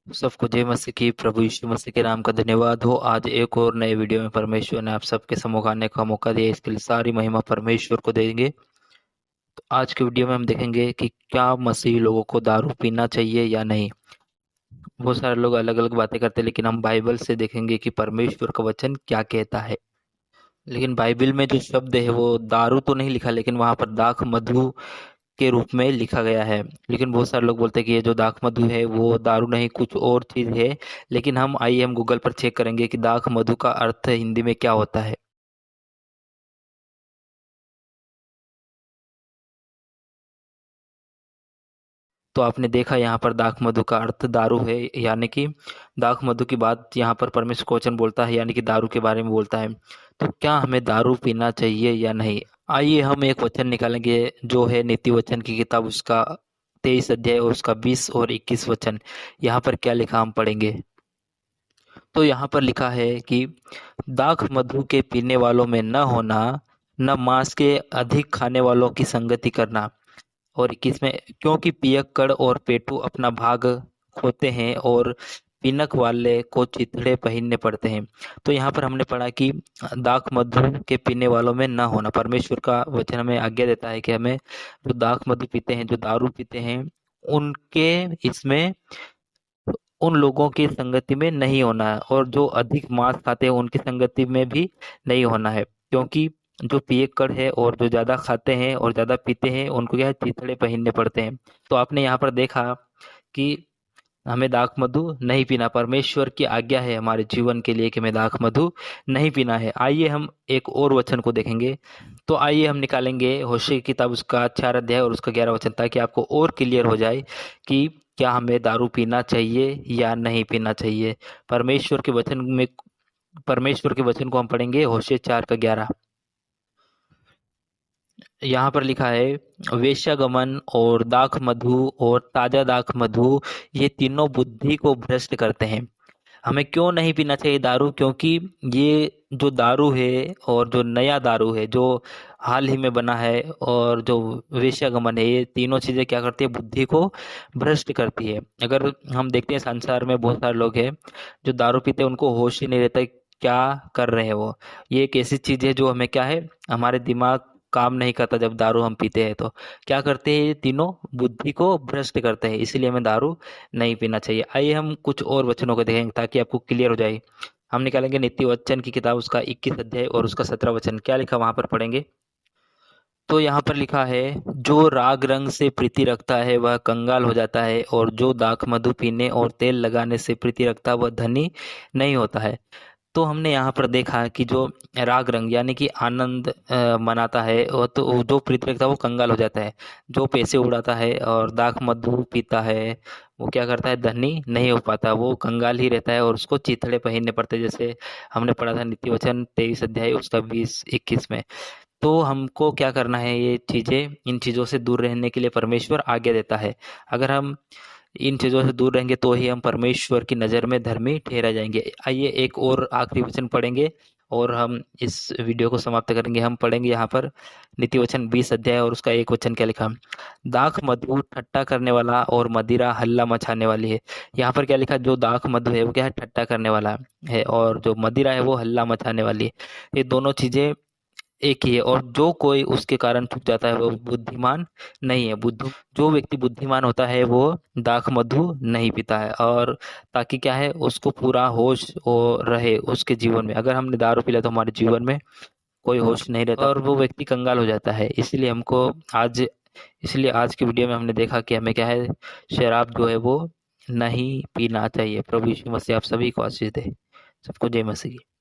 सबको जय मसीह की। प्रभु यीशु मसीह के नाम का धन्यवाद हो। आज एक और नए वीडियो में परमेश्वर ने आप सबके सम्मुख आने का मौका दिया, इसके लिए सारी महिमा परमेश्वर को देंगे। तो आज के वीडियो में हम देखेंगे कि क्या मसीही लोगों को दारू पीना चाहिए या नहीं। बहुत सारे लोग अलग अलग बातें करते हैं, लेकिन हम बाइबल से देखेंगे कि परमेश्वर का वचन क्या कहता है। लेकिन बाइबल में जो शब्द है वो दारू तो नहीं लिखा, लेकिन वहां पर दाख मधु के रूप में लिखा गया है। लेकिन बहुत सारे लोग बोलते हैं कि ये जो दाख मधु है वो दारू नहीं, कुछ और चीज है। लेकिन हम गूगल पर चेक करेंगे कि दाख मधु का अर्थ हिंदी में क्या होता है। तो आपने देखा यहाँ पर दाख मधु का अर्थ दारू है, यानी कि दाख मधु की बात यहाँ पर परमेश्वर का वचन बोलता है, यानी कि दारू के बारे में बोलता है। तो क्या हमें दारू पीना चाहिए या नहीं। आइए हम एक वचन निकालेंगे जो है नीति वचन की किताब, उसका 23 अध्याय और उसका 20 और 21 वचन। यहाँ पर क्या लिखा हम पढ़ेंगे। तो यहाँ पर लिखा है कि दाख मधु के पीने वालों में न होना, न मांस के अधिक खाने वालों की संगति करना। और 21 में, क्योंकि पियक्कड़ और पेटू अपना भाग खोते हैं और पिनक वाले को चिथड़े पहनने पड़ते हैं। तो यहाँ पर हमने पढ़ा कि दाख मधु के पीने वालों में न होना। परमेश्वर का वचन हमें आज्ञा देता है कि हमें जो दाख मधु पीते हैं, जो दारू पीते हैं, उनके इसमें उन लोगों की संगति में नहीं होना है, और जो अधिक मांस खाते हैं उनकी संगति में भी नहीं होना है। क्योंकि जो पियक्कड़ है और जो ज्यादा खाते हैं और ज्यादा पीते हैं उनको क्या है, चिथड़े पहनने पड़ते हैं। तो आपने यहाँ पर देखा कि हमें दाख मधु नहीं पीना। परमेश्वर की आज्ञा है हमारे जीवन के लिए कि हमें दाख मधु नहीं पीना है। आइए हम एक और वचन को देखेंगे। तो आइए हम निकालेंगे होशे की किताब, उसका 4 अध्याय और उसका 11 वचन, ताकि आपको और क्लियर हो जाए कि क्या हमें दारू पीना चाहिए या नहीं पीना चाहिए। परमेश्वर के वचन में, परमेश्वर के वचन को हम पढ़ेंगे होशे 4 का 11। यहाँ पर लिखा है, वेश्यागमन और दाख मधु और ताजा दाख मधु, ये तीनों बुद्धि को भ्रष्ट करते हैं। हमें क्यों नहीं पीना चाहिए दारू, क्योंकि ये जो दारू है और जो नया दारू है जो हाल ही में बना है, और जो वेश्यागमन है, ये तीनों चीजें क्या करती है, बुद्धि को भ्रष्ट करती है। अगर हम देखते हैं संसार में बहुत सारे लोग हैं जो दारू पीते हैं, उनको होश ही नहीं रहता क्या कर रहे हैं वो। ये एक ऐसी चीज है जो हमें क्या है, हमारे दिमाग काम नहीं करता जब दारू हम पीते हैं। तो क्या करते हैं, ये तीनों बुद्धि को भ्रष्ट करते हैं, इसलिए हमें दारू नहीं पीना चाहिए। आइए हम कुछ और वचनों को देखेंगे ताकि आपको क्लियर हो जाए। हम निकालेंगे नीति वचन की किताब, उसका 21 अध्याय और उसका 17 वचन। क्या लिखा वहां पर पढ़ेंगे। तो यहाँ पर लिखा है, जो राग रंग से प्रीति रखता है वह कंगाल हो जाता है, और जो दाख मधु पीने और तेल लगाने से प्रीति रखता है वह धनी नहीं होता है। तो हमने यहाँ पर देखा कि जो राग रंग यानी कि आनंद मनाता है, और तो वो जो प्रीति रखता है वो कंगाल हो जाता है। जो पैसे उड़ाता है और दाख मधु पीता है, वो क्या करता है, धनी नहीं हो पाता, वो कंगाल ही रहता है और उसको चिथड़े पहनने पड़ते हैं। जैसे हमने पढ़ा था नीति वचन 23 अध्याय उसका 20-21 में। तो हमको क्या करना है, ये चीजें, इन चीजों से दूर रहने के लिए परमेश्वर आज्ञा देता है। अगर हम इन चीजों से दूर रहेंगे तो ही हम परमेश्वर की नजर में धर्मी ठहरा जाएंगे। आइए एक और आखिरी वचन पढ़ेंगे और हम इस वीडियो को समाप्त करेंगे। हम पढ़ेंगे यहाँ पर नीति वचन 20 अध्याय और उसका 1 वचन। क्या लिखा, दाख मधु ठट्टा करने वाला और मदिरा हल्ला मचाने वाली है। यहाँ पर क्या लिखा, जो दाख मधु है वो क्या है, ठट्टा करने वाला है, और जो मदिरा है वो हल्ला मचाने वाली है। ये दोनों चीजें एक ही है, और जो कोई उसके कारण चूक जाता है वो बुद्धिमान नहीं है। बुद्धू जो व्यक्ति बुद्धिमान होता है वो दाख मधु नहीं पीता है, और ताकि क्या है, उसको पूरा होश हो रहे उसके जीवन में। अगर हमने दारू पी लिया तो हमारे जीवन में कोई होश नहीं रहता और वो व्यक्ति कंगाल हो जाता है। आज इसलिए आज की वीडियो में हमने देखा कि हमें क्या है, शराब जो है वो नहीं पीना चाहिए। प्रभु यीशु मसीह आप सभी को आशीष दे। सबको जय मसीह की।